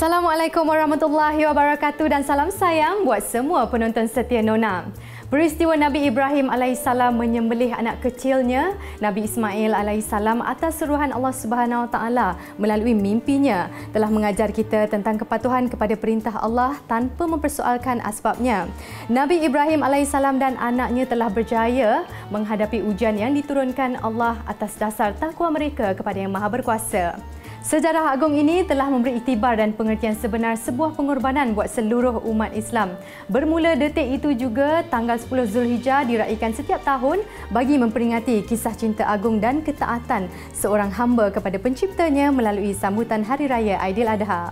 Assalamualaikum warahmatullahi wabarakatuh dan salam sayang buat semua penonton setia Nona. Peristiwa Nabi Ibrahim AS menyembelih anak kecilnya, Nabi Ismail AS atas suruhan Allah Subhanahu Wa Taala melalui mimpinya telah mengajar kita tentang kepatuhan kepada perintah Allah tanpa mempersoalkan asbabnya. Nabi Ibrahim AS dan anaknya telah berjaya menghadapi ujian yang diturunkan Allah atas dasar takwa mereka kepada Yang Maha Berkuasa. Sejarah agung ini telah memberi iktibar dan pengertian sebenar sebuah pengorbanan buat seluruh umat Islam. Bermula detik itu juga, tanggal 10 Zulhijjah diraikan setiap tahun bagi memperingati kisah cinta agung dan ketaatan seorang hamba kepada penciptanya melalui sambutan Hari Raya Aidiladha.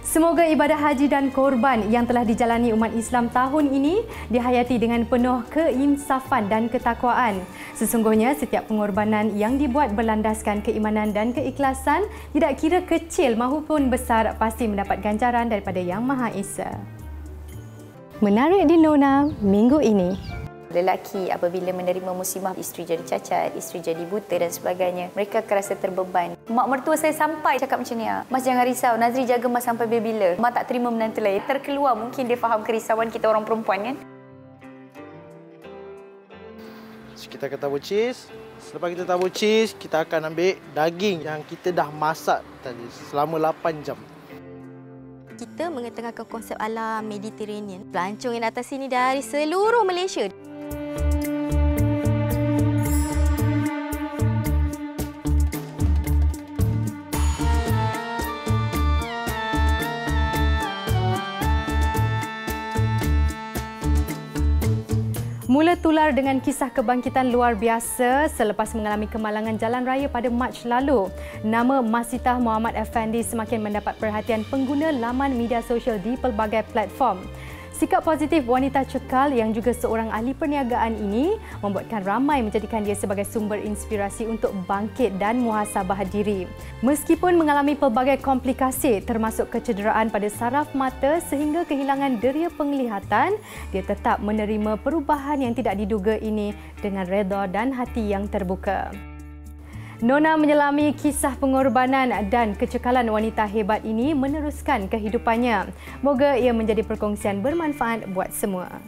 Semoga ibadah haji dan korban yang telah dijalani umat Islam tahun ini dihayati dengan penuh keinsafan dan ketakwaan. Sesungguhnya setiap pengorbanan yang dibuat berlandaskan keimanan dan keikhlasan, tidak kira kecil maupun besar, pasti mendapat ganjaran daripada Yang Maha Esa. Menarik di Nona minggu ini. Lelaki apabila menerima musibah, isteri jadi cacat, isteri jadi buta dan sebagainya, mereka akan rasa terbeban. Mak mertua saya sampai cakap macam ni, "Mas jangan risau, Nazri jaga Mas sampai bila? Mak tak terima menantu lain." Terkeluar mungkin dia faham kerisauan kita orang perempuan kan. Kita akan tabur cheese. Selepas kita tabur cheese, kita akan ambil daging yang kita dah masak tadi selama 8 jam. Kita mengetengahkan konsep ala Mediterranean. Pelancong yang datang sini dari seluruh Malaysia. Mula tular dengan kisah kebangkitan luar biasa selepas mengalami kemalangan jalan raya pada Mac lalu. Nama Masitah Muhammad Effendi semakin mendapat perhatian pengguna laman media sosial di pelbagai platform. Sikap positif wanita cekal yang juga seorang ahli perniagaan ini membuatkan ramai menjadikan dia sebagai sumber inspirasi untuk bangkit dan muhasabah diri. Meskipun mengalami pelbagai komplikasi termasuk kecederaan pada saraf mata sehingga kehilangan deria penglihatan, dia tetap menerima perubahan yang tidak diduga ini dengan redha dan hati yang terbuka. Nona menyelami kisah pengorbanan dan kecekalan wanita hebat ini meneruskan kehidupannya. Moga ia menjadi perkongsian bermanfaat buat semua.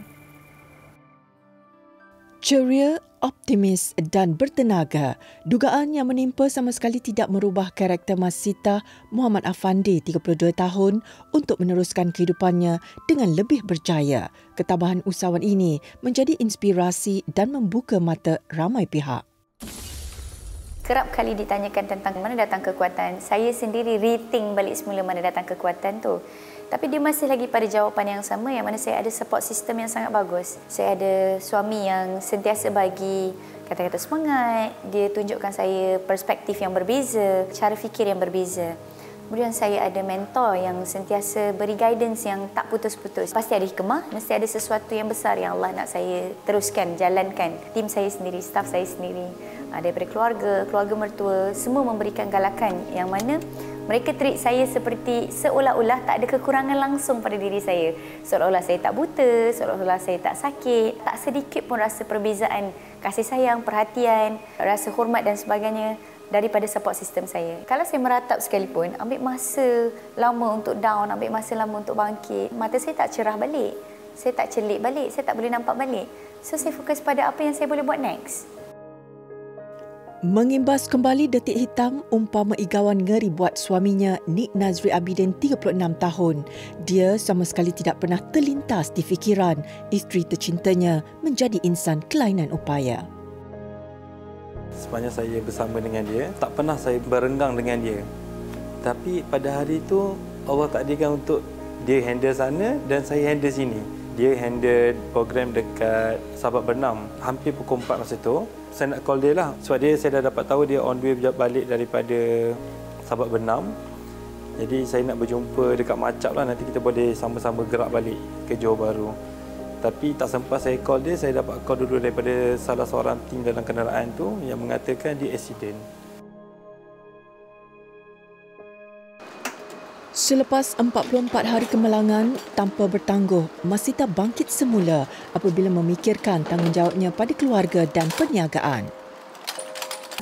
Ceria, optimis dan bertenaga, dugaan yang menimpa sama sekali tidak merubah karakter Masitah Muhammad Effendi 32 tahun untuk meneruskan kehidupannya dengan lebih berjaya. Ketabahan usahawan ini menjadi inspirasi dan membuka mata ramai pihak. Kerap kali ditanyakan tentang mana datang kekuatan. Saya sendiri rethink balik semula mana datang kekuatan tu. Tapi dia masih lagi pada jawapan yang sama, yang mana saya ada support system yang sangat bagus. Saya ada suami yang sentiasa bagi kata-kata semangat. Dia tunjukkan saya perspektif yang berbeza, cara fikir yang berbeza. Kemudian saya ada mentor yang sentiasa beri guidance yang tak putus-putus. Pasti ada hikmah, mesti ada sesuatu yang besar yang Allah nak saya teruskan, jalankan. Tim saya sendiri, staf saya sendiri, daripada keluarga mertua, semua memberikan galakan yang mana mereka treat saya seperti seolah-olah tak ada kekurangan langsung pada diri saya. Seolah-olah saya tak buta, seolah-olah saya tak sakit. Tak sedikit pun rasa perbezaan kasih sayang, perhatian, rasa hormat dan sebagainya daripada support system saya. Kalau saya meratap sekalipun, ambil masa lama untuk down, ambil masa lama untuk bangkit, mata saya tak cerah balik. Saya tak celik balik, saya tak boleh nampak balik. So saya fokus pada apa yang saya boleh buat next. Mengimbas kembali detik hitam umpama igawan ngeri buat suaminya Nik Nazri Abidin 36 tahun. Dia sama sekali tidak pernah terlintas di fikiran isteri tercintanya menjadi insan kelainan upaya. Sepanjang saya bersama dengan dia, tak pernah saya berenggang dengan dia. Tapi pada hari itu, Allah takdirkan untuk dia handle sana dan saya handle sini. Dia handle program dekat Sabak Bernam. Hampir pukul 4 masa tu, saya nak call dia lah. Sebab saya dah dapat tahu dia on the way balik daripada Sabak Bernam. Jadi saya nak berjumpa dekat Macap lah. Nanti kita boleh sama-sama gerak balik ke Johor Bahru. Tapi tak sempat saya call dia, saya dapat call dulu daripada salah seorang tim dalam kenderaan tu yang mengatakan dia accident. Selepas 44 hari kemalangan tanpa bertangguh, Masitah bangkit semula apabila memikirkan tanggungjawabnya pada keluarga dan perniagaan.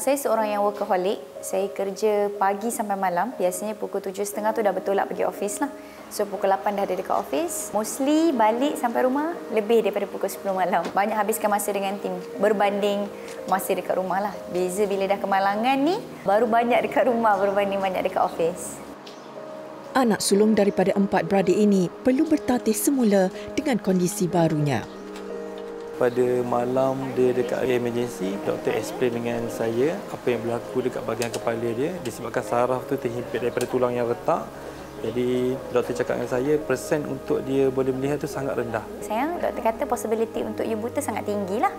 Saya seorang yang workaholic. Saya kerja pagi sampai malam. Biasanya pukul 7.30 tu dah bertolak pergi office lah. So pukul 8 dah ada dekat office. Mostly balik sampai rumah lebih daripada pukul 10 malam. Banyak habiskan masa dengan tim berbanding masa dekat rumah lah. Beza bila dah kemalangan ni, baru banyak dekat rumah berbanding banyak dekat office. Anak sulung daripada 4 beradik ini perlu bertatih semula dengan kondisi barunya. Pada malam dia dekat emergency, doktor explain dengan saya apa yang berlaku dekat bahagian kepala dia. Disebabkan saraf tu terhimpit daripada tulang yang retak. Jadi doktor cakap dengan saya, persen untuk dia boleh melihat tu sangat rendah. Sayang, doktor kata possibility untuk you buta sangat tinggi lah.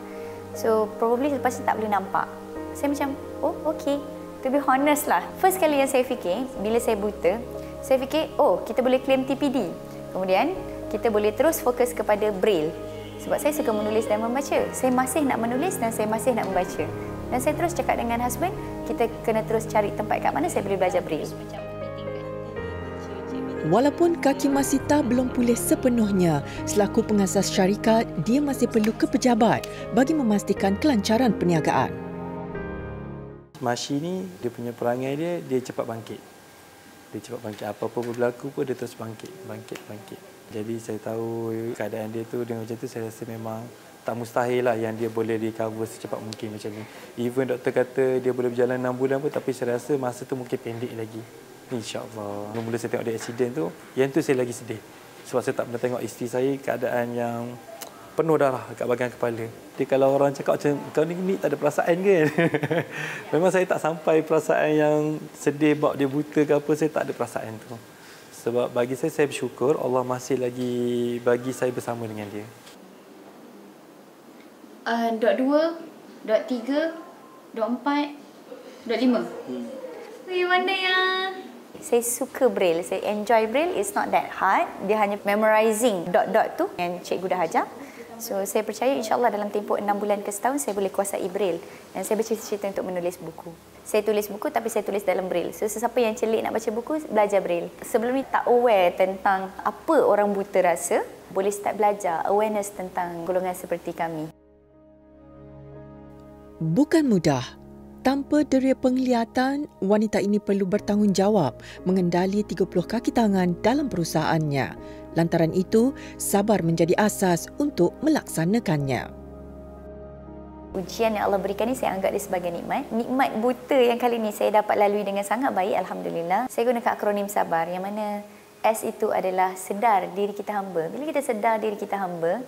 So probably lepas tu tak boleh nampak. Saya macam, oh okay. To be honest lah. First kali yang saya fikir, bila saya buta, saya fikir, oh kita boleh claim TPD. Kemudian kita boleh terus fokus kepada Braille. Sebab saya suka menulis dan membaca. Saya masih nak menulis dan saya masih nak membaca. Dan saya terus cakap dengan husband, kita kena terus cari tempat kat mana saya boleh belajar Braille. Walaupun kaki Masita belum pulih sepenuhnya, selaku pengasas syarikat, dia masih perlu ke pejabat bagi memastikan kelancaran perniagaan. Masyi ni, dia punya perangai dia cepat bangkit. Dia cepat bangkit. Apa-apa berlaku pun dia terus bangkit. Jadi saya tahu keadaan dia tu dengan macam tu, saya rasa memang tak mustahil lah yang dia boleh recover secepat mungkin macam ni. Even doktor kata dia boleh berjalan 6 bulan pun, tapi saya rasa masa tu mungkin pendek lagi. InsyaAllah. Mula saya tengok dia accident tu, yang tu saya lagi sedih. Sebab saya tak pernah tengok isteri saya keadaan yang penuh darah kat bahagian kepala. Jadi kalau orang cakap macam, kau ni tak ada perasaan ke? Memang saya tak sampai perasaan yang sedih sebab dia buta ke apa, saya tak ada perasaan tu. Sebab bagi saya bersyukur Allah masih lagi bagi saya bersama dengan dia. Dot 2, dot 3, dot 4, dot 5. Mana yang... Saya suka Braille, saya enjoy Braille. It's not that hard. Dia hanya memorizing dot-dot tu yang cikgu dah ajar. So saya percaya insyaAllah dalam tempoh 6 bulan ke setahun saya boleh kuasai Braille. Dan saya bercita-cita untuk menulis buku. Saya tulis buku tapi saya tulis dalam Braille. So sesiapa yang celik nak baca buku, belajar Braille. Sebelum ni tak aware tentang apa orang buta rasa, boleh start belajar awareness tentang golongan seperti kami. Bukan mudah. Tanpa deria penglihatan, wanita ini perlu bertanggungjawab mengendali 30 kaki tangan dalam perusahaannya. Lantaran itu, sabar menjadi asas untuk melaksanakannya. Ujian yang Allah berikan ni saya anggap dia sebagai nikmat. Nikmat buta yang kali ni saya dapat lalui dengan sangat baik, alhamdulillah. Saya gunakan akronim sabar yang mana S itu adalah sedar diri kita hamba. Bila kita sedar diri kita hamba,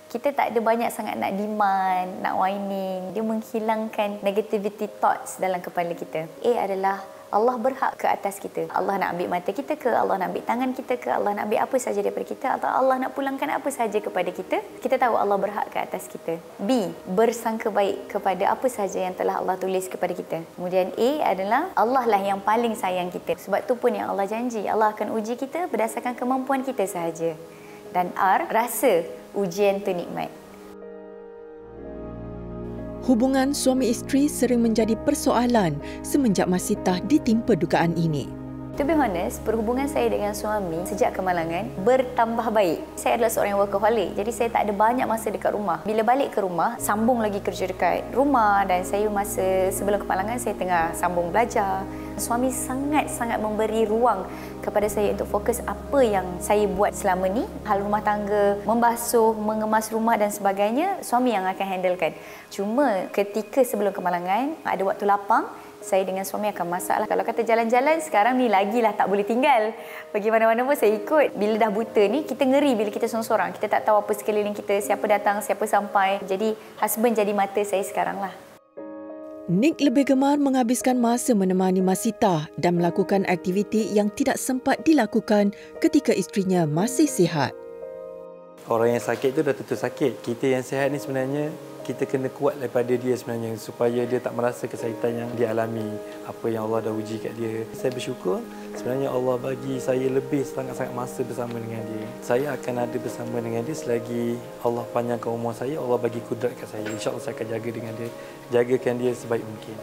kita tak ada banyak sangat nak demand, nak whining. Dia menghilangkan negativity thoughts dalam kepala kita. A adalah Allah berhak ke atas kita. Allah nak ambil mata kita ke, Allah nak ambil tangan kita ke, Allah nak ambil apa sahaja daripada kita, atau Allah nak pulangkan apa sahaja kepada kita. Kita tahu Allah berhak ke atas kita. B, bersangka baik kepada apa sahaja yang telah Allah tulis kepada kita. Kemudian A adalah Allah lah yang paling sayang kita. Sebab tu pun yang Allah janji, Allah akan uji kita berdasarkan kemampuan kita sahaja. Dan R, rasa ujian tu nikmat. Hubungan suami isteri sering menjadi persoalan semenjak Masita ditimpa dugaan ini. To be honest, perhubungan saya dengan suami sejak kemalangan bertambah baik. Saya adalah seorang yang workaholic, jadi saya tak ada banyak masa dekat rumah. Bila balik ke rumah, sambung lagi kerja dekat rumah, dan saya masa sebelum kemalangan saya tengah sambung belajar. Suami sangat-sangat memberi ruang kepada saya untuk fokus apa yang saya buat selama ni. Hal rumah tangga, membasuh, mengemas rumah dan sebagainya, suami yang akan handlekan. Cuma ketika sebelum kemalangan, ada waktu lapang, saya dengan suami akan masak lah. Kalau kata jalan-jalan, sekarang ni lagilah tak boleh tinggal. Pergi mana-mana pun saya ikut. Bila dah buta ni, kita ngeri bila kita seorang-seorang. Kita tak tahu apa sekeliling kita, siapa datang, siapa sampai. Jadi, husband jadi mata saya sekarang lah. Nick lebih gemar menghabiskan masa menemani Masita dan melakukan aktiviti yang tidak sempat dilakukan ketika isterinya masih sihat. Orang yang sakit tu dah tentu sakit. Kita yang sihat ni sebenarnya kita kena kuat daripada dia sebenarnya supaya dia tak merasa kesakitan yang dia alami, apa yang Allah dah uji kat dia. Saya bersyukur sebenarnya Allah bagi saya lebih sangat-sangat masa bersama dengan dia. Saya akan ada bersama dengan dia selagi Allah panjangkan umur saya, Allah bagi kudrat kat saya. InsyaAllah saya akan jaga dengan dia, jagakan dia sebaik mungkin.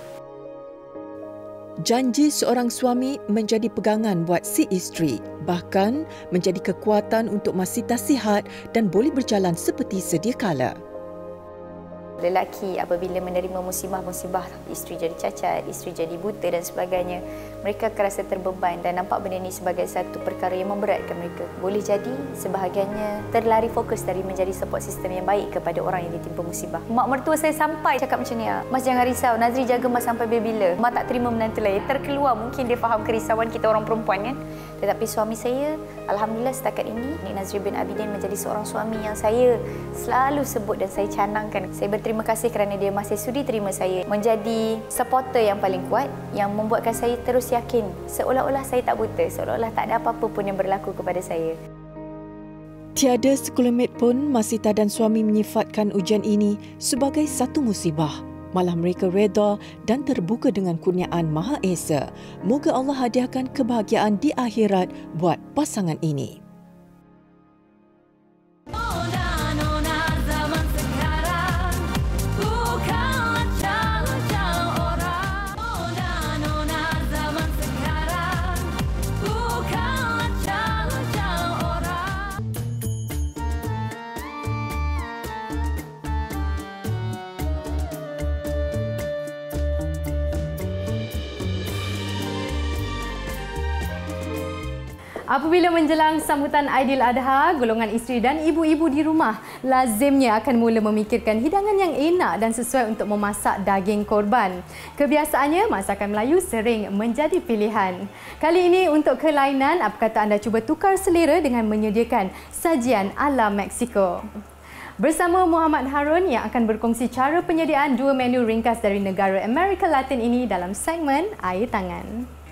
Janji seorang suami menjadi pegangan buat si isteri, bahkan menjadi kekuatan untuk Masita sihat dan boleh berjalan seperti sedia kala. Lelaki apabila menerima musibah-musibah, isteri jadi cacat, isteri jadi buta dan sebagainya, mereka akan rasa terbeban dan nampak benda ini sebagai satu perkara yang memberatkan mereka. Boleh jadi sebahagiannya terlari fokus dari menjadi support system yang baik kepada orang yang ditimpa musibah. Mak mertua saya sampai cakap macam ni, "Mas jangan risau, Nazri jaga Mas sampai bila? Mak tak terima menantu lain." Terkeluar, mungkin dia faham kerisauan kita orang perempuan kan. Tetapi suami saya, alhamdulillah setakat ini, Nik Nazri bin Abidin menjadi seorang suami yang saya selalu sebut dan saya canangkan. Saya berterima kasih kerana dia masih sudi terima saya menjadi supporter yang paling kuat, yang membuatkan saya terus yakin seolah-olah saya tak buta, seolah-olah tak ada apa-apa pun yang berlaku kepada saya. Tiada sekelumit pun Masita dan suami menyifatkan ujian ini sebagai satu musibah. Malah mereka reda dan terbuka dengan kurniaan Maha Esa. Moga Allah hadiahkan kebahagiaan di akhirat buat pasangan ini. Apabila menjelang sambutan Aidiladha, golongan isteri dan ibu-ibu di rumah lazimnya akan mula memikirkan hidangan yang enak dan sesuai untuk memasak daging korban. Kebiasaannya, masakan Melayu sering menjadi pilihan. Kali ini untuk kelainan, apa kata anda cuba tukar selera dengan menyediakan sajian ala Meksiko? Bersama Muhammad Harun yang akan berkongsi cara penyediaan dua menu ringkas dari negara Amerika Latin ini dalam segmen Air Tangan.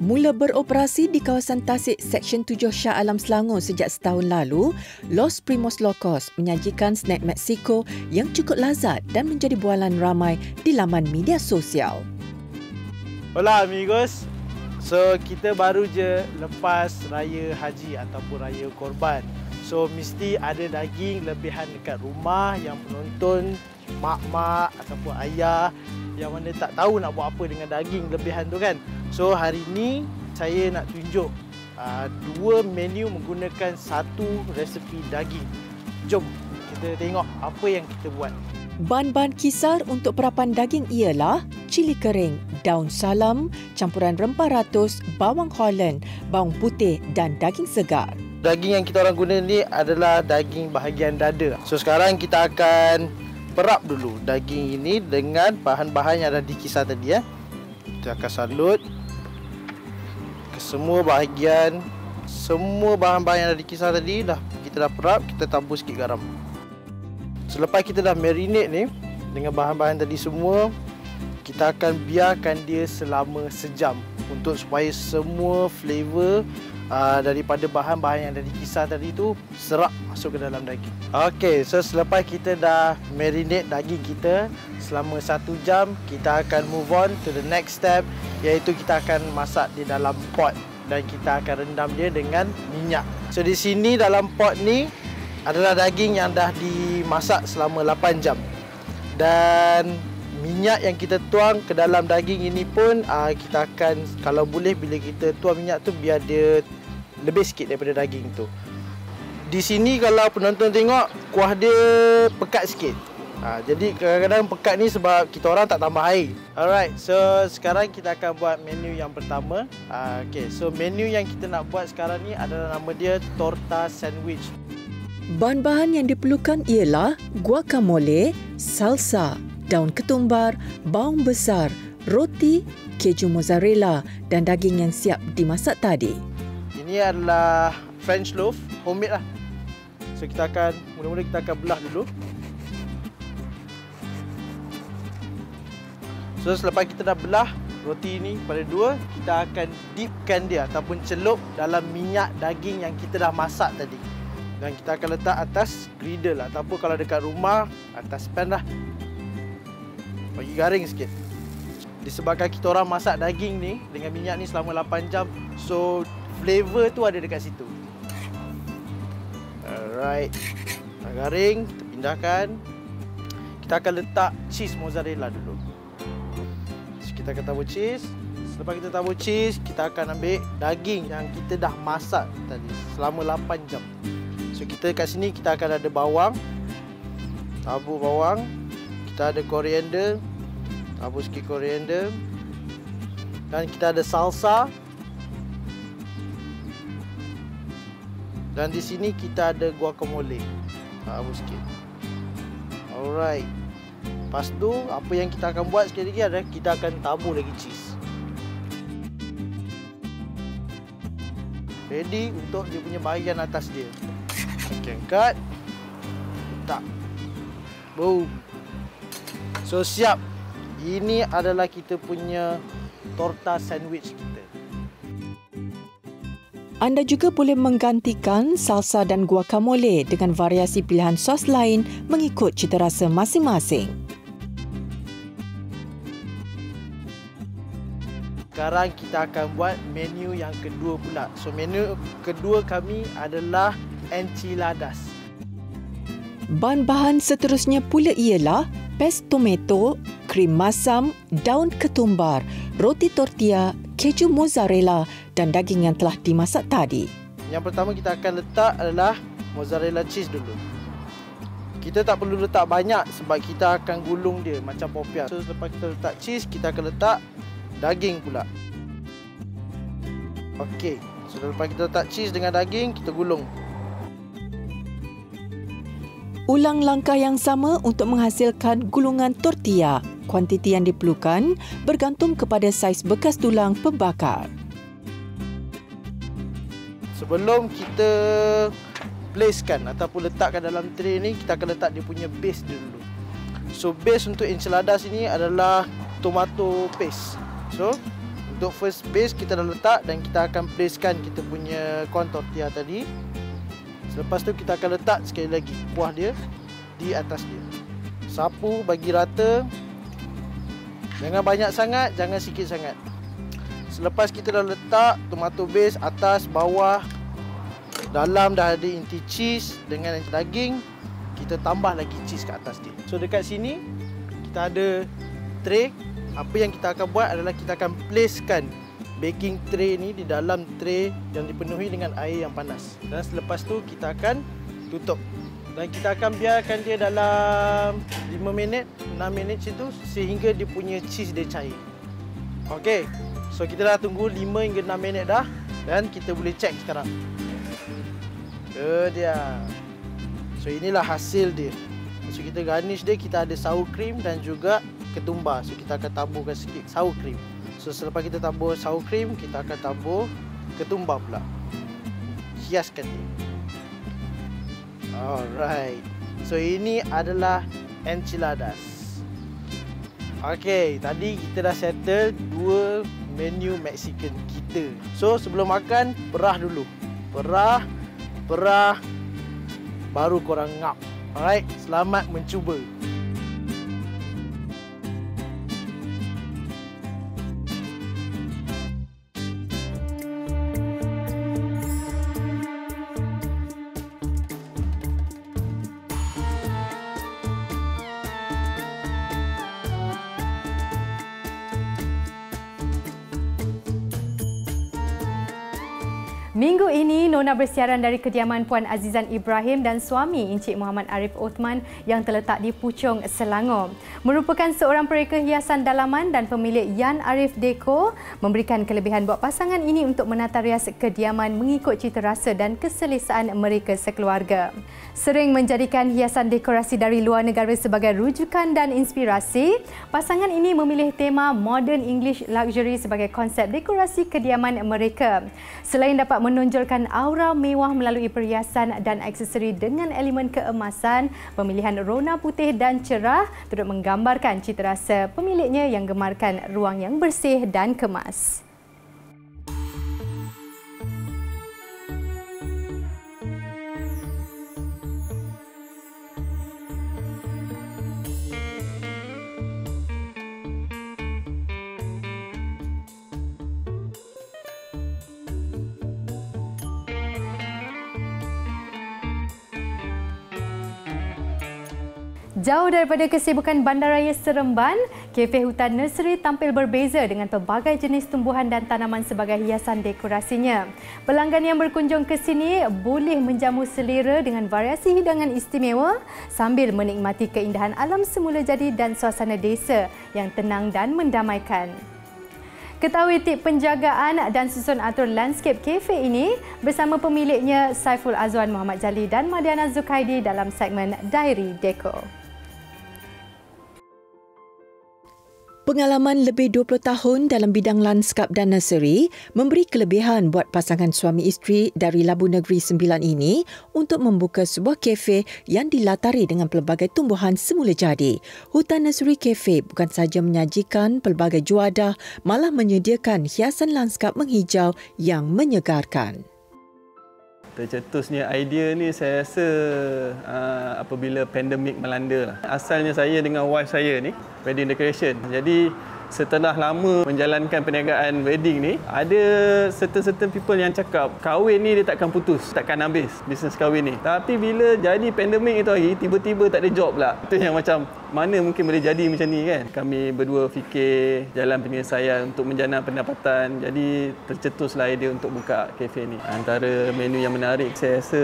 Mula beroperasi di kawasan Tasik Seksyen 7 Shah Alam Selangor sejak setahun lalu, Los Primos Locos menyajikan snack Meksiko yang cukup lazat dan menjadi bualan ramai di laman media sosial. Hola amigos. So kita baru je lepas raya haji ataupun raya korban. So mesti ada daging lebihan dekat rumah yang penonton mak-mak ataupun ayah yang mana tak tahu nak buat apa dengan daging lebihan tu kan. So hari ni saya nak tunjuk dua menu menggunakan satu resepi daging. Jom kita tengok apa yang kita buat. Bahan-bahan kisar untuk perapan daging ialah cili kering, daun salam, campuran rempah ratus, bawang Holland, bawang putih dan daging segar. Daging yang kita orang guna ni adalah daging bahagian dada. So sekarang kita akan perap dulu daging ini dengan bahan-bahan yang ada di kisar tadi ya. Kita akan salut ke semua bahagian, semua bahan-bahan yang ada di kisar tadi kita dah perap, kita tabur sikit garam. Selepas kita dah marinate ni dengan bahan-bahan tadi semua, kita akan biarkan dia selama sejam untuk supaya semua flavor daripada bahan-bahan yang ada di kisar tadi tu serap masuk ke dalam daging. Okey, so selepas kita dah marinate daging kita selama 1 jam, kita akan move on to the next step, iaitu kita akan masak di dalam pot dan kita akan rendam dia dengan minyak. So di sini dalam pot ni adalah daging yang dah dimasak selama 8 jam. Dan minyak yang kita tuang ke dalam daging ini pun kita akan, kalau boleh bila kita tuang minyak tu biar dia lebih sikit daripada daging tu. Di sini kalau penonton tengok kuah dia pekat sikit. Jadi kadang-kadang pekat ni sebab kita orang tak tambah air. Alright, so sekarang kita akan buat menu yang pertama. Okay, so menu yang kita nak buat sekarang ni adalah nama dia torta sandwich. Bahan-bahan yang diperlukan ialah guacamole, salsa, daun ketumbar, bawang besar, roti, keju mozzarella dan daging yang siap dimasak tadi. Ini adalah French loaf, homemade lah. So kita akan, mula-mula kita akan belah dulu. So selepas kita dah belah roti ini pada dua, kita akan dipkan dia ataupun celup dalam minyak daging yang kita dah masak tadi. Dan kita akan letak atas griddle ataupun kalau dekat rumah atas pan lah. Bagi garing sikit. Disebabkan kita orang masak daging ni dengan minyak ni selama 8 jam, so flavor tu ada dekat situ. Alright. Dah garing, kita pindahkan. Kita akan letak cheese mozzarella dulu. So, kita akan tabur cheese. Selepas kita tabur cheese, kita akan ambil daging yang kita dah masak tadi selama 8 jam. So kita kat sini kita akan ada bawang. Tabur bawang. Kita ada koriander. Tabur sikit koriander. Dan kita ada salsa. Dan di sini kita ada guacamole. Tabur sikit. Alright. Lepas tu apa yang kita akan buat sekali lagi adalah kita akan tabur lagi cheese. Ready untuk dia punya bahagian atas dia. Okay, angkat. Letak. Boom. So siap. Ini adalah kita punya torta sandwich kita. Anda juga boleh menggantikan salsa dan guacamole dengan variasi pilihan sos lain mengikut cita rasa masing-masing. Sekarang kita akan buat menu yang kedua pula. So menu kedua kami adalah enchiladas. Bahan-bahan seterusnya pula ialah paste tomato, krim masam, daun ketumbar, roti tortilla, keju mozzarella dan daging yang telah dimasak tadi. Yang pertama kita akan letak adalah mozzarella cheese dulu. Kita tak perlu letak banyak sebab kita akan gulung dia macam popiah. So selepas kita letak cheese, kita akan letak daging pula. Okey, so lepas kita letak cheese dengan daging, kita gulung. Ulang langkah yang sama untuk menghasilkan gulungan tortilla. Kuantiti yang diperlukan bergantung kepada saiz bekas tulang pembakar. Sebelum kita placekan ataupun letakkan dalam tray ni, kita akan letak dia punya base dia dulu. So base untuk enchiladas ini adalah tomato paste. So untuk first base kita dah letak dan kita akan placekan kita punya corn tortilla tadi. Selepas tu kita akan letak sekali lagi kuah dia di atas dia. Sapu bagi rata. Jangan banyak sangat, jangan sikit sangat. Selepas kita dah letak tomato base atas, bawah, dalam dah ada inti cheese dengan daging, kita tambah lagi cheese kat atas dia. So dekat sini kita ada tray. Apa yang kita akan buat adalah kita akan placekan baking tray ni di dalam tray yang dipenuhi dengan air yang panas. Dan selepas tu kita akan tutup. Dan kita akan biarkan dia dalam 5 minit, 6 minit situ sehingga dia punya cheese dia cair. Okey. So kita dah tunggu 5 hingga 6 minit dah dan kita boleh check sekarang. Dia. So inilah hasil dia. So kita garnish dia, kita ada sour cream dan juga ketumbar. So kita akan taburkan sikit sour cream. So selepas kita tabur sour cream, kita akan tabur ketumbar pula. Hiaskan dia. Alright. So ini adalah enchiladas. Okey, tadi kita dah settle 2 menu Mexican kita. So sebelum makan, perah dulu. Perah, baru korang ngap. Alright, selamat mencuba. Minggu ini, Nona bersiaran dari kediaman Puan Azizan Ibrahim dan suami Encik Muhammad Arif Othman yang terletak di Puchong, Selangor. Merupakan seorang pereka hiasan dalaman dan pemilik Yan Arif Deco, memberikan kelebihan buat pasangan ini untuk menata rias kediaman mengikut cita rasa dan keselesaan mereka sekeluarga. Sering menjadikan hiasan dekorasi dari luar negara sebagai rujukan dan inspirasi, pasangan ini memilih tema Modern English Luxury sebagai konsep dekorasi kediaman mereka. Selain dapat menonjolkan aura mewah melalui perhiasan dan aksesori dengan elemen keemasan, pemilihan rona putih dan cerah turut menggambarkan cita rasa pemiliknya yang gemarkan ruang yang bersih dan kemas. Jauh daripada kesibukan Bandaraya Seremban, Kafe Hutan Nursery tampil berbeza dengan pelbagai jenis tumbuhan dan tanaman sebagai hiasan dekorasinya. Pelanggan yang berkunjung ke sini boleh menjamu selera dengan variasi hidangan istimewa sambil menikmati keindahan alam semula jadi dan suasana desa yang tenang dan mendamaikan. Ketahui tip penjagaan dan susun atur landscape kafe ini bersama pemiliknya Saiful Azwan Muhammad Jali dan Madiana Zukaidi dalam segmen Diary Deco. Pengalaman lebih 20 tahun dalam bidang lanskap dan nursery memberi kelebihan buat pasangan suami isteri dari Labu Negeri 9 ini untuk membuka sebuah kafe yang dilatari dengan pelbagai tumbuhan semula jadi. Hutan Nursery Cafe bukan sahaja menyajikan pelbagai juadah, malah menyediakan hiasan lanskap menghijau yang menyegarkan. Tercetusnya idea ni saya rasa apabila pandemik melanda lah. Asalnya saya dengan wife saya ni wedding decoration. Jadi setelah lama menjalankan perniagaan wedding ni, ada certain people yang cakap kahwin ni dia takkan putus, takkan habis bisnes kahwin ni. Tapi bila jadi pandemik itu hari, tiba-tiba tak ada job pula. Itu yang macam mana mungkin boleh jadi macam ni kan. Kami berdua fikir jalan penyelesaian untuk menjana pendapatan. Jadi tercetuslah idea untuk buka kafe ni. Antara menu yang menarik saya rasa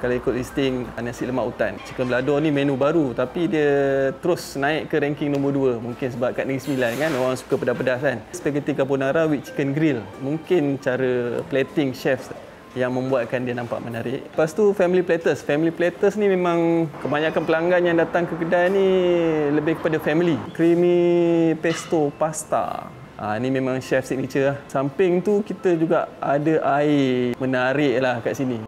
kalau ikut listing nasi lemak hutan. Chicken balado ni menu baru tapi dia terus naik ke ranking nombor 2. Mungkin sebab kat Negeri Sembilan kan orang suka pedas-pedas kan. Spaghetti carbonara with chicken grill. Mungkin cara plating chef yang membuatkan dia nampak menarik. Lepas tu family platters. Family platters ni memang kebanyakan pelanggan yang datang ke kedai ni lebih kepada family. Creamy pesto pasta. Ni memang chef signature lah. Samping tu kita juga ada air menarik lah kat sini.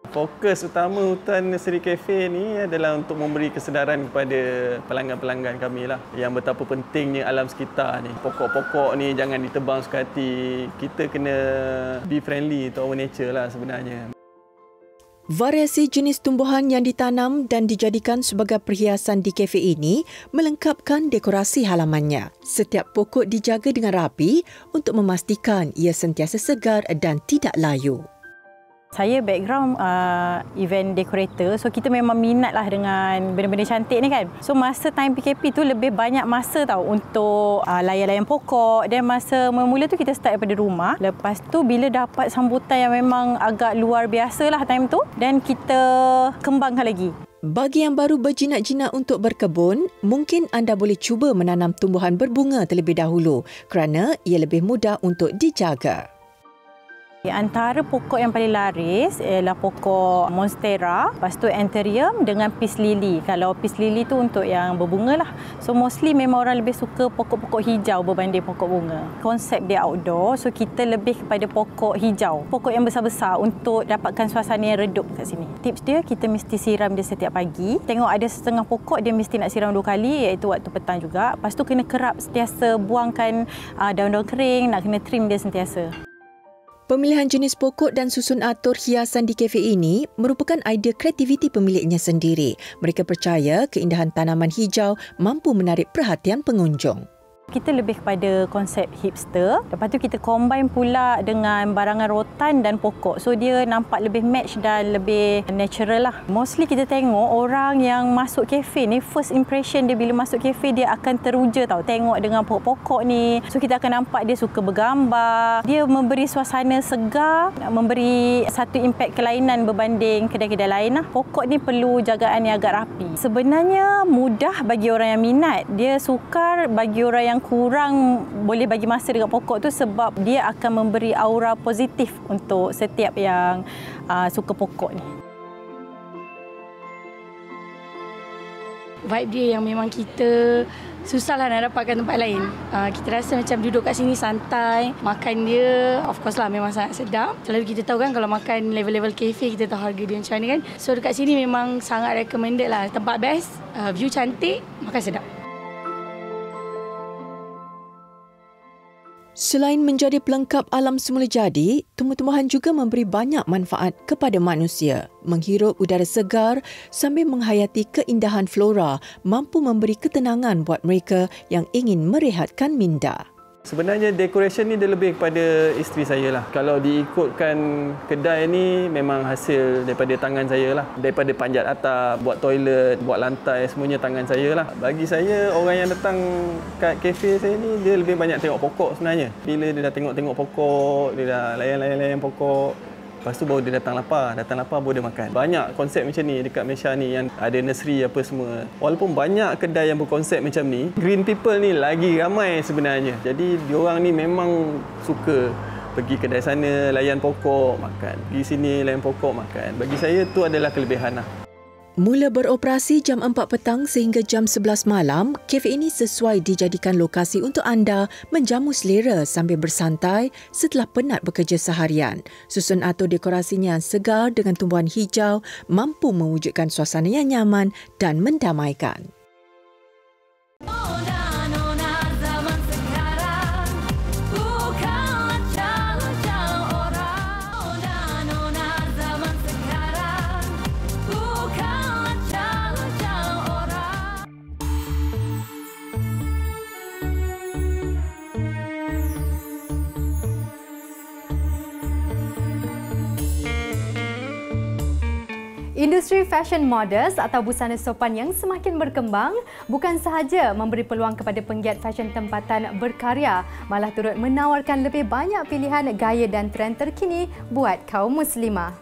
Fokus utama Hutan Nursery Cafe ni adalah untuk memberi kesedaran kepada pelanggan-pelanggan kami lah yang betapa pentingnya alam sekitar ni. Pokok-pokok ni jangan ditebang suka hati. Kita kena be friendly to our nature lah sebenarnya. Variasi jenis tumbuhan yang ditanam dan dijadikan sebagai perhiasan di kafe ini melengkapkan dekorasi halamannya. Setiap pokok dijaga dengan rapi untuk memastikan ia sentiasa segar dan tidak layu. Saya background event decorator, so kita memang minat lah dengan benda-benda cantik ni kan. So masa time PKP tu lebih banyak masa tau untuk layan-layan pokok. Dan masa mula tu kita start daripada rumah. Lepas tu bila dapat sambutan yang memang agak luar biasa lah time tu, dan kita kembangkan lagi. Bagi yang baru berjinak-jinak untuk berkebun, mungkin anda boleh cuba menanam tumbuhan berbunga terlebih dahulu kerana ia lebih mudah untuk dijaga. Antara pokok yang paling laris ialah pokok monstera, lepas tu anthurium dengan peace lily. Kalau peace lily tu untuk yang berbunga lah. So mostly memang orang lebih suka pokok-pokok hijau berbanding pokok bunga. Konsep dia outdoor, so kita lebih kepada pokok hijau. Pokok yang besar-besar untuk dapatkan suasana yang redup kat sini. Tips dia, kita mesti siram dia setiap pagi. Tengok ada setengah pokok dia mesti nak siram 2 kali, iaitu waktu petang juga. Lepas tu kena kerap sentiasa buangkan daun-daun kering, nak kena trim dia sentiasa. Pemilihan jenis pokok dan susun atur hiasan di kafe ini merupakan idea kreativiti pemiliknya sendiri. Mereka percaya keindahan tanaman hijau mampu menarik perhatian pengunjung. Kita lebih kepada konsep hipster. Lepas tu kita combine pula dengan barangan rotan dan pokok. So dia nampak lebih match dan lebih natural lah. Mostly kita tengok orang yang masuk kafe ni, first impression dia bila masuk kafe dia akan teruja tau. Tengok dengan pokok-pokok ni. So kita akan nampak dia suka bergambar. Dia memberi suasana segar, memberi satu impact kelainan berbanding kedai-kedai lain lah. Pokok ni perlu jagaan yang agak rapi. Sebenarnya mudah bagi orang yang minat. Dia sukar bagi orang yang kurang boleh bagi masa dengan pokok tu sebab dia akan memberi aura positif untuk setiap yang suka pokok ni. Vibe dia yang memang kita susahlah nak dapatkan tempat lain. Kita rasa macam duduk kat sini santai, makan dia of course lah memang sangat sedap. Selalu kita tahu kan kalau makan level-level kafe kita tahu harga dia macam mana kan. So dekat sini memang sangat recommended lah. Tempat best, view cantik, makan sedap. Selain menjadi pelengkap alam semula jadi, tumbuh-tumbuhan juga memberi banyak manfaat kepada manusia. Menghirup udara segar sambil menghayati keindahan flora mampu memberi ketenangan buat mereka yang ingin merehatkan minda. Sebenarnya decoration ni dia lebih kepada isteri saya lah. Kalau diikutkan kedai ni memang hasil daripada tangan saya lah. Daripada panjat atap, buat toilet, buat lantai, semuanya tangan saya lah. Bagi saya, orang yang datang kat kafe saya ni, dia lebih banyak tengok pokok sebenarnya. Bila dia dah tengok-tengok pokok, dia dah layan-layan pokok, lepas tu baru dia datang lapar baru dia makan. Banyak konsep macam ni dekat Malaysia ni yang ada nursery apa semua. Walaupun banyak kedai yang berkonsep macam ni, green people ni lagi ramai sebenarnya. Jadi diorang ni memang suka pergi kedai sana, layan pokok, makan. Pergi sini, layan pokok, makan. Bagi saya tu adalah kelebihan lah. Mula beroperasi jam 4 petang sehingga jam 11 malam, kafe ini sesuai dijadikan lokasi untuk anda menjamu selera sambil bersantai setelah penat bekerja seharian. Susun atur dekorasinya yang segar dengan tumbuhan hijau mampu mewujudkan suasana yang nyaman dan mendamaikan. Industri fashion modest atau busana sopan yang semakin berkembang bukan sahaja memberi peluang kepada penggiat fashion tempatan berkarya, malah turut menawarkan lebih banyak pilihan gaya dan trend terkini buat kaum muslimah.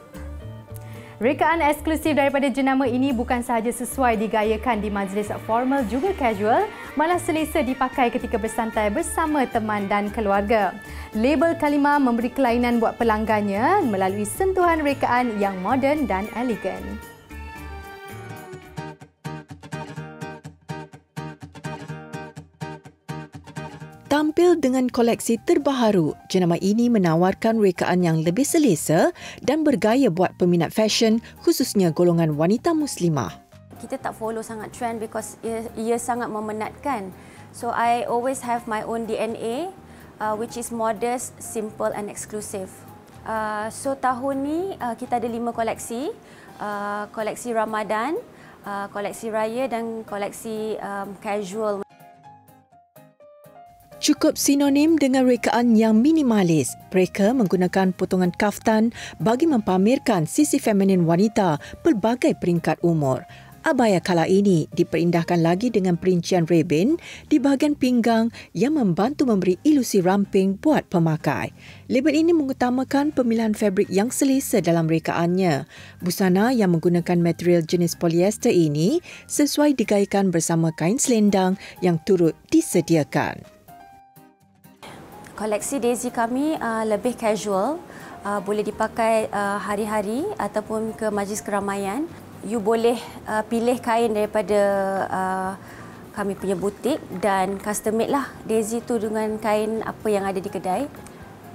Rekaan eksklusif daripada jenama ini bukan sahaja sesuai digayakan di majlis formal juga casual, malah selesa dipakai ketika bersantai bersama teman dan keluarga. Label Kalimah memberi kelainan buat pelanggannya melalui sentuhan rekaan yang moden dan elegan. Tampil dengan koleksi terbaharu, jenama ini menawarkan rekaan yang lebih selesa dan bergaya buat peminat fashion, khususnya golongan wanita muslimah. Kita tak follow sangat trend because ia sangat memenatkan. So I always have my own DNA, which is modest, simple and exclusive. So tahun ni kita ada 5 koleksi. Koleksi Ramadan, koleksi Raya dan koleksi casual. Cukup sinonim dengan rekaan yang minimalis. Mereka menggunakan potongan kaftan bagi mempamerkan sisi feminin wanita pelbagai peringkat umur. Abaya kala ini diperindahkan lagi dengan perincian rebin di bahagian pinggang yang membantu memberi ilusi ramping buat pemakai. Label ini mengutamakan pemilihan fabrik yang selesa dalam rekaannya. Busana yang menggunakan material jenis polyester ini sesuai digayakan bersama kain selendang yang turut disediakan. Koleksi Daisy kami lebih casual, boleh dipakai hari-hari ataupun ke majlis keramaian. You boleh pilih kain daripada kami punya butik dan custom made lah Daisy tu dengan kain apa yang ada di kedai.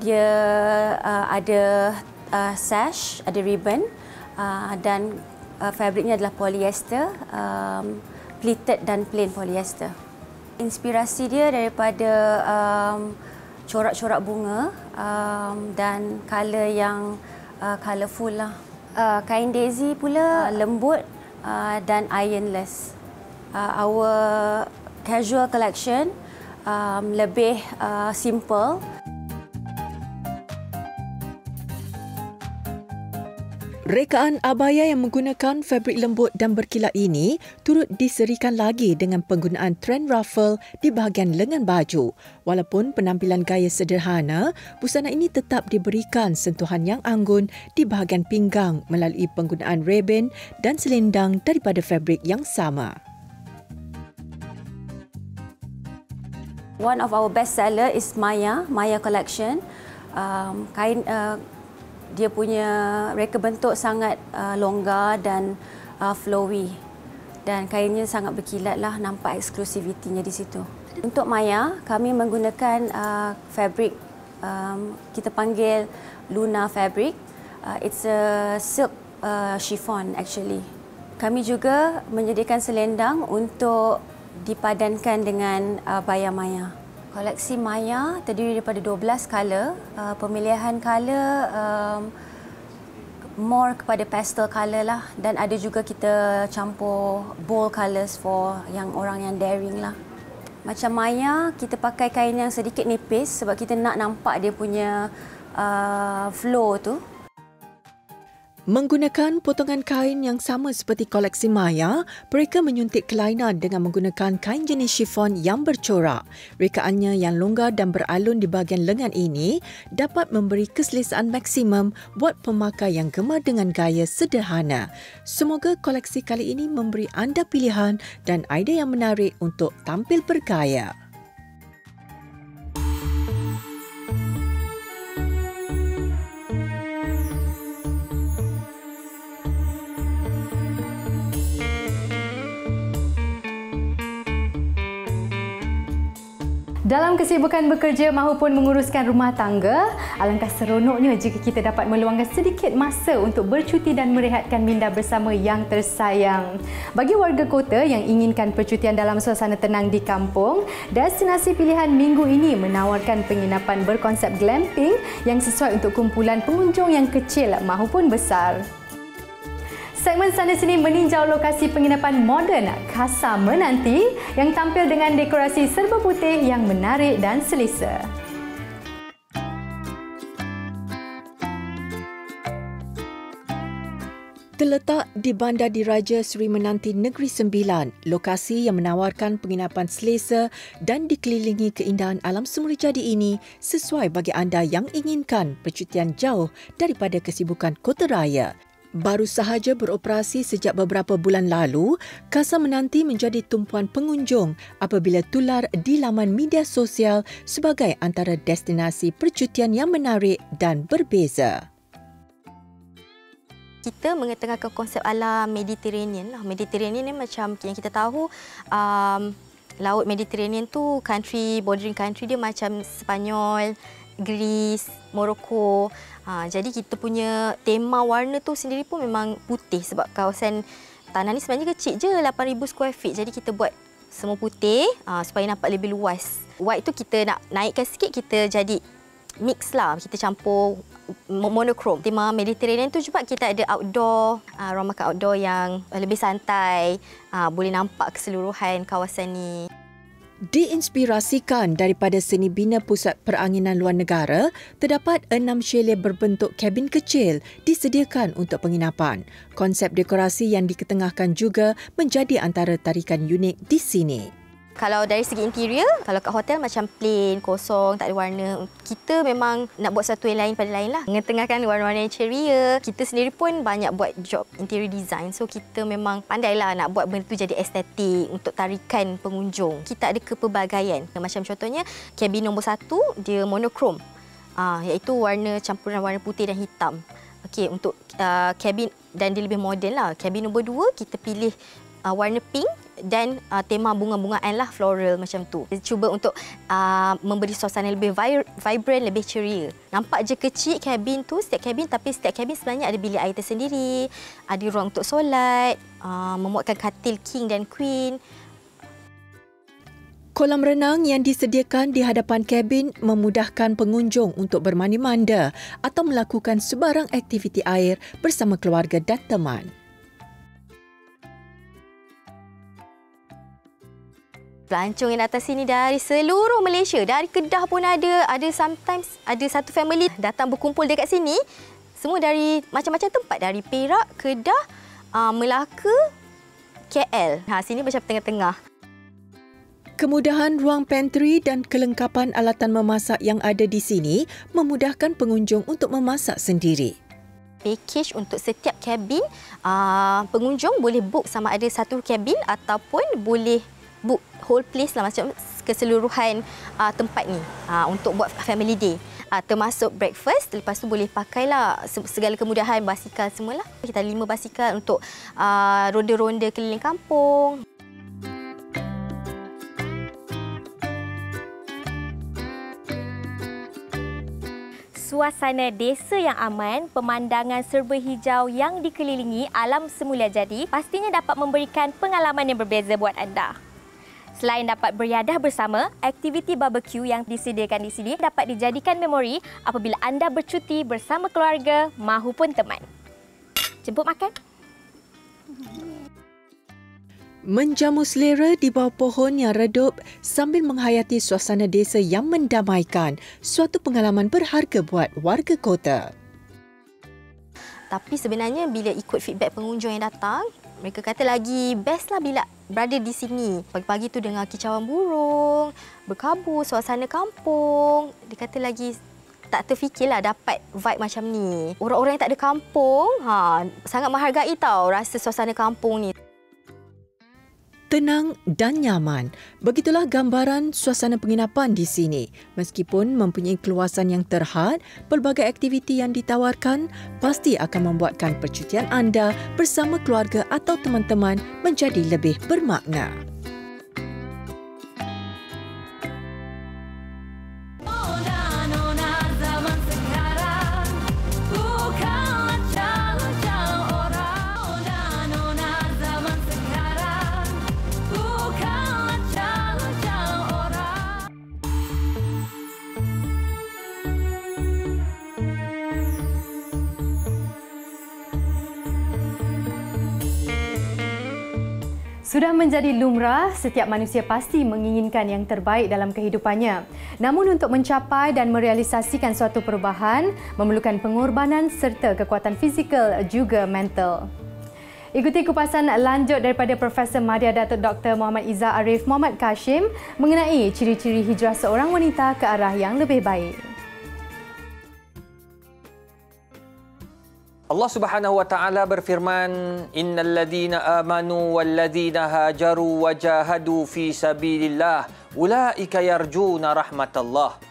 Dia ada sash, ada ribbon dan fabriknya adalah polyester, pleated dan plain polyester. Inspirasi dia daripada corak-corak bunga dan colour yang colourful lah. Kain Daisy pula lembut dan ironless. Our casual collection lebih simple. Rekaan abaya yang menggunakan fabrik lembut dan berkilat ini turut diserikan lagi dengan penggunaan trend ruffle di bahagian lengan baju. Walaupun penampilan gaya sederhana, busana ini tetap diberikan sentuhan yang anggun di bahagian pinggang melalui penggunaan rebin dan selendang daripada fabrik yang sama. One of our best seller is Maya collection. Kain dia punya reka bentuk sangat longgar dan flowy dan kainnya sangat berkilat lah, nampak eksklusivitinya di situ. Untuk Maya, kami menggunakan fabric kita panggil Luna fabric. It's a silk chiffon actually. Kami juga menyediakan selendang untuk dipadankan dengan abaya Maya. Koleksi Maya terdiri daripada 12 color. Pemilihan color more kepada pastel color lah, dan ada juga kita campur bold colors for yang orang yang daring lah. Macam Maya, kita pakai kain yang sedikit nipis sebab kita nak nampak dia punya flow tu. Menggunakan potongan kain yang sama seperti koleksi Maya, mereka menyuntik kelainan dengan menggunakan kain jenis chiffon yang bercorak. Rekaannya yang longgar dan beralun di bahagian lengan ini dapat memberi keselesaan maksimum buat pemakai yang gemar dengan gaya sederhana. Semoga koleksi kali ini memberi anda pilihan dan idea yang menarik untuk tampil bergaya. Dalam kesibukan bekerja maupun menguruskan rumah tangga, alangkah seronoknya jika kita dapat meluangkan sedikit masa untuk bercuti dan merehatkan minda bersama yang tersayang. Bagi warga kota yang inginkan percutian dalam suasana tenang di kampung, destinasi pilihan minggu ini menawarkan penginapan berkonsep glamping yang sesuai untuk kumpulan pengunjung yang kecil maupun besar. Segmen Sana Sini meninjau lokasi penginapan moden Casa Menanti yang tampil dengan dekorasi serba putih yang menarik dan selesa. Terletak di Bandar Diraja Seri Menanti Negeri Sembilan, lokasi yang menawarkan penginapan selesa dan dikelilingi keindahan alam semula jadi ini sesuai bagi anda yang inginkan percutian jauh daripada kesibukan kota raya. Baru sahaja beroperasi sejak beberapa bulan lalu, Casa Menanti menjadi tumpuan pengunjung apabila tular di laman media sosial sebagai antara destinasi percutian yang menarik dan berbeza. Kita mengetengahkan konsep ala Mediterranean. Mediterranean ni macam yang kita tahu, Laut Mediterranean tu bordering country dia macam Sepanyol, Greece, Morocco. Jadi kita punya tema warna tu sendiri pun memang putih sebab kawasan tanah ni sebenarnya kecil je, 8,000 square feet. Jadi kita buat semua putih supaya nampak lebih luas. White tu kita nak naikkan sikit, kita jadi mix lah. Kita campur monochrome. Tema Mediterranean tu juga kita ada outdoor, ruang makan outdoor yang lebih santai. Boleh nampak keseluruhan kawasan ni. Diinspirasikan daripada seni bina pusat peranginan luar negara, terdapat 6 chalet berbentuk kabin kecil disediakan untuk penginapan. Konsep dekorasi yang diketengahkan juga menjadi antara tarikan unik di sini. Kalau dari segi interior, kalau kat hotel macam plain, kosong, tak ada warna. Kita memang nak buat satu yang lain pada lain lah. Mengetengahkan warna-warna yang ceria. Kita sendiri pun banyak buat job interior design. So kita memang pandailah nak buat benda tu jadi estetik untuk tarikan pengunjung. Kita ada kepelbagaian. Macam contohnya, kabin nombor 1, dia monochrome. Iaitu warna campuran warna putih dan hitam. Okey, untuk kabin dan dia lebih moden lah. Kabin nombor 2, kita pilih warna pink dan tema bunga-bungaan lah, floral macam tu. Cuba untuk memberi suasana lebih vibrant, lebih ceria. Nampak je kecil kabin tu, setiap kabin, tapi setiap kabin sebenarnya ada bilik air tersendiri, ada ruang untuk solat, memuatkan katil king dan queen. Kolam renang yang disediakan di hadapan kabin memudahkan pengunjung untuk bermandi-manda atau melakukan sebarang aktiviti air bersama keluarga dan teman. Pelancong yang datang sini dari seluruh Malaysia, dari Kedah pun ada sometimes ada satu family datang berkumpul dekat sini, semua dari macam-macam tempat, dari Perak, Kedah, Melaka, KL. Sini macam tengah-tengah. Kemudahan ruang pantry dan kelengkapan alatan memasak yang ada di sini memudahkan pengunjung untuk memasak sendiri. Package untuk setiap kabin, pengunjung boleh book sama ada satu kabin ataupun boleh book whole place lah, macam keseluruhan tempat ni untuk buat family day. Termasuk breakfast, lepas tu boleh pakailah segala kemudahan, basikal semualah. Kita ada 5 basikal untuk ronda-ronda keliling kampung. Suasana desa yang aman, pemandangan serba hijau yang dikelilingi alam semula jadi pastinya dapat memberikan pengalaman yang berbeza buat anda. Selain dapat beriadah bersama, aktiviti barbecue yang disediakan di sini dapat dijadikan memori apabila anda bercuti bersama keluarga mahupun teman. Jemput makan. Menjamu selera di bawah pohon yang redup sambil menghayati suasana desa yang mendamaikan, suatu pengalaman berharga buat warga kota. Tapi sebenarnya bila ikut feedback pengunjung yang datang, mereka kata lagi best lah bila berada di sini. Pagi-pagi tu dengar kicauan burung, berkabut, suasana kampung. Dia kata lagi tak terfikirlah dapat vibe macam ni. Orang-orang yang tak ada kampung, sangat menghargai tau rasa suasana kampung ni. Tenang dan nyaman. Begitulah gambaran suasana penginapan di sini. Meskipun mempunyai keluasan yang terhad, pelbagai aktiviti yang ditawarkan pasti akan membuatkan percutian anda bersama keluarga atau teman-teman menjadi lebih bermakna. Sudah menjadi lumrah, setiap manusia pasti menginginkan yang terbaik dalam kehidupannya. Namun untuk mencapai dan merealisasikan suatu perubahan, memerlukan pengorbanan serta kekuatan fizikal juga mental. Ikuti kupasan lanjut daripada Profesor Madya Datuk Dr. Muhammad Izzah Arif Muhammad Kashim mengenai ciri-ciri hijrah seorang wanita ke arah yang lebih baik. Allah Subhanahu wa taala berfirman, innal ladzina amanu wal ladzina hajaru wa jahadu fi sabilillah ulaika yarjuna rahmatallah.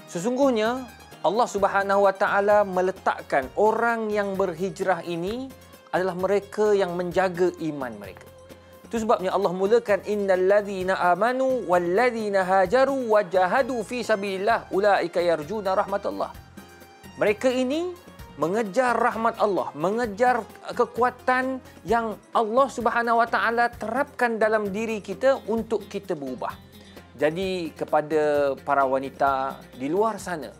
Sesungguhnya Allah Subhanahu wa taala meletakkan orang yang berhijrah ini adalah mereka yang menjaga iman mereka. Itu sebabnya Allah mulakan innal ladzina amanu wal ladzina hajaru wa jahadu fi sabilillah ulaika yarjuna rahmatallah. Mereka ini mengejar rahmat Allah, mengejar kekuatan yang Allah Subhanahu wa taala terapkan dalam diri kita untuk kita berubah. Jadi kepada para wanita di luar sana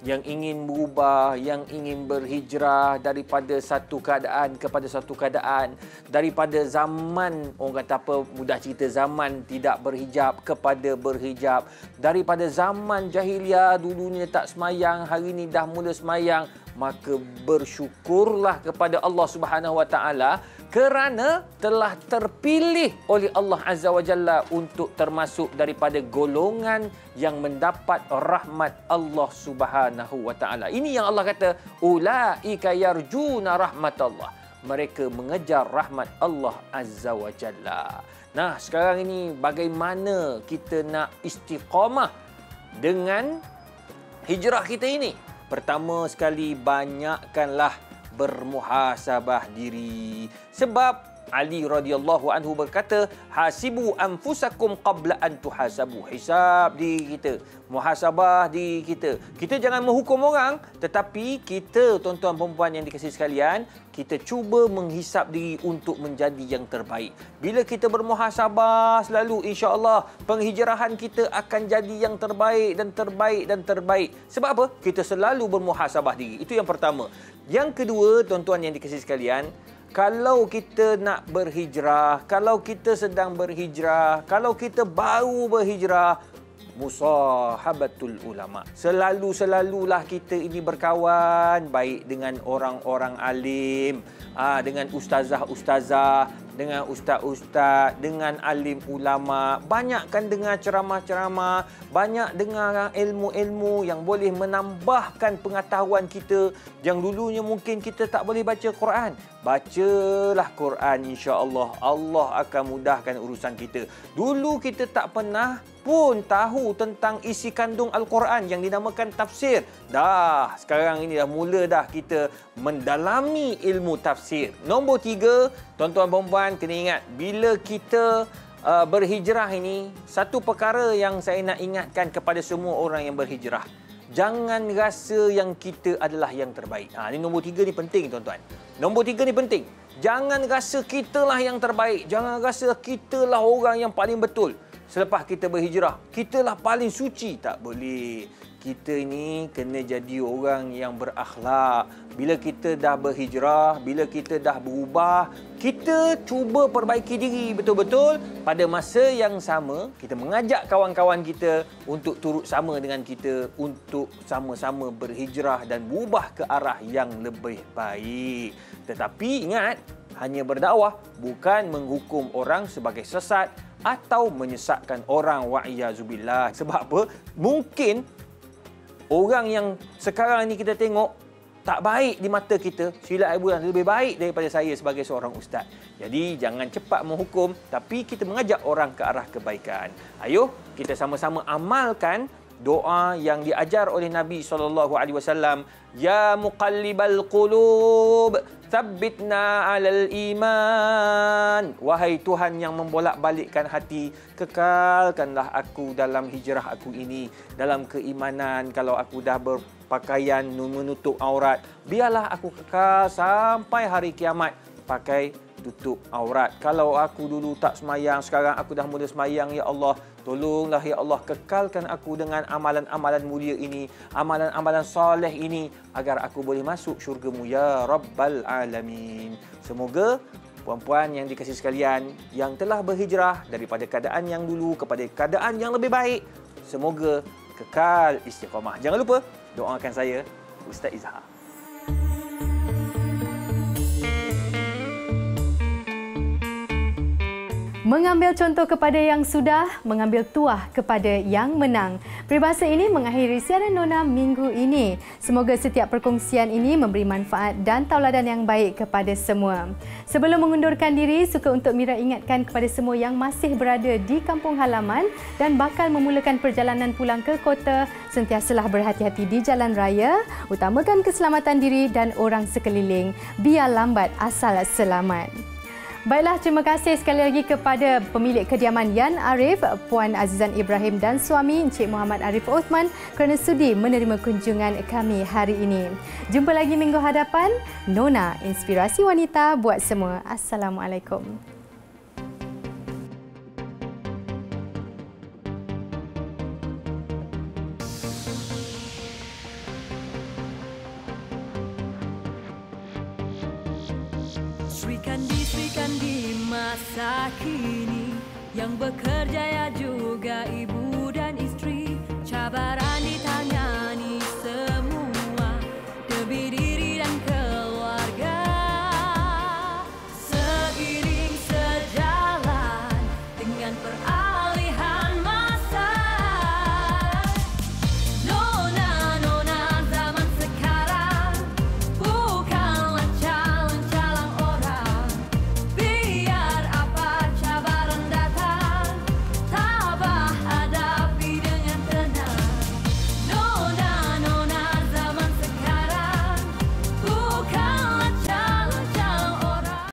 yang ingin berubah, yang ingin berhijrah daripada satu keadaan kepada satu keadaan, daripada zaman, orang kata apa, mudah cerita, zaman tidak berhijab kepada berhijab, daripada zaman jahiliah dulunya tak semayang, hari ini dah mula semayang, maka bersyukurlah kepada Allah Subhanahu wa taala kerana telah terpilih oleh Allah Azza wa Jalla untuk termasuk daripada golongan yang mendapat rahmat Allah Subhanahu wa taala. Ini yang Allah kata, ulaika yarjuna rahmatallah. Mereka mengejar rahmat Allah Azza wa Jalla. Nah, sekarang ini bagaimana kita nak istiqamah dengan hijrah kita ini? Pertama sekali, banyakkanlah bermuhasabah diri. Sebab Ali radhiyallahu anhu berkata, hasibu anfusakum qabla an tuhasabu. Hisab diri kita, muhasabah diri kita. Kita jangan menghukum orang, tetapi kita, tuan-tuan perempuan yang dikasihi sekalian, kita cuba menghisap diri untuk menjadi yang terbaik. Bila kita bermuhasabah selalu, insya-Allah penghijrahan kita akan jadi yang terbaik dan terbaik dan terbaik. Sebab apa? Kita selalu bermuhasabah diri. Itu yang pertama. Yang kedua, tuan-tuan yang dikasihi sekalian, kalau kita nak berhijrah, kalau kita sedang berhijrah, kalau kita baru berhijrah, musahabatul ulama. Selalulah kita ini berkawan baik dengan orang-orang alim, dengan ustazah-ustazah, dengan ustaz-ustaz, dengan alim ulama. Banyakkan dengar ceramah-ceramah, banyak dengar ilmu-ilmu yang boleh menambahkan pengetahuan kita yang dulunya mungkin kita tak boleh baca Quran. Bacalah Quran, insya-Allah Allah akan mudahkan urusan kita. Dulu kita tak pernah pun tahu tentang isi kandung Al-Quran yang dinamakan tafsir. Sekarang ini dah mula dah kita mendalami ilmu tafsir. Nombor 3, tuan-tuan perempuan kena ingat, bila kita berhijrah ini, satu perkara yang saya nak ingatkan kepada semua orang yang berhijrah, jangan rasa yang kita adalah yang terbaik. Ini nombor 3 ni penting, tuan-tuan. Nombor 3 ni penting. Jangan rasa kitalah yang terbaik. Jangan rasa kitalah orang yang paling betul. Selepas kita berhijrah, kitalah paling suci. Tak boleh. kita ni kena jadi orang yang berakhlak. Bila kita dah berhijrah, bila kita dah berubah, kita cuba perbaiki diri betul-betul. Pada masa yang sama, kita mengajak kawan-kawan kita untuk turut sama dengan kita untuk sama-sama berhijrah dan berubah ke arah yang lebih baik. Tetapi ingat, hanya berdakwah bukan menghukum orang sebagai sesat atau menyesatkan orang, wa'iyazubillah. Sebab apa? Mungkin orang yang sekarang ni kita tengok tak baik di mata kita, silap ibu yang lebih baik daripada saya sebagai seorang ustaz. Jadi jangan cepat menghukum, tapi kita mengajak orang ke arah kebaikan. Ayuh kita sama-sama amalkan doa yang diajar oleh Nabi SAW. Ya muqallibal qulub, tsabbitna 'alal iman. Wahai Tuhan yang membolak-balikkan hati, kekalkanlah aku dalam hijrah aku ini dalam keimanan. Kalau aku dah berpakaian menutup aurat, biarlah aku kekal sampai hari kiamat pakai tutup aurat. Kalau aku dulu tak semayang, sekarang aku dah mula semayang, ya Allah, tolonglah ya Allah, kekalkan aku dengan amalan-amalan mulia ini, amalan-amalan soleh ini, agar aku boleh masuk syurga-Mu ya Rabbal Alamin. Semoga puan-puan yang dikasihi sekalian yang telah berhijrah daripada keadaan yang dulu kepada keadaan yang lebih baik, semoga kekal istiqamah. Jangan lupa doakan saya, Ustaz Izhar. Mengambil contoh kepada yang sudah, mengambil tuah kepada yang menang. Peribahasa ini mengakhiri siaran Nona minggu ini. Semoga setiap perkongsian ini memberi manfaat dan tauladan yang baik kepada semua. Sebelum mengundurkan diri, suka untuk Mira ingatkan kepada semua yang masih berada di kampung halaman dan bakal memulakan perjalanan pulang ke kota, sentiasalah berhati-hati di jalan raya, utamakan keselamatan diri dan orang sekeliling. Biar lambat asal selamat. Baiklah, terima kasih sekali lagi kepada pemilik kediaman Yan Arif, Puan Azizan Ibrahim dan suami Encik Muhammad Arif Othman kerana sudi menerima kunjungan kami hari ini. Jumpa lagi minggu hadapan. Nona, inspirasi wanita buat semua. Assalamualaikum. Sri Kandi masa kini yang bekerja ya juga ibu dan istri, cabaran ditanya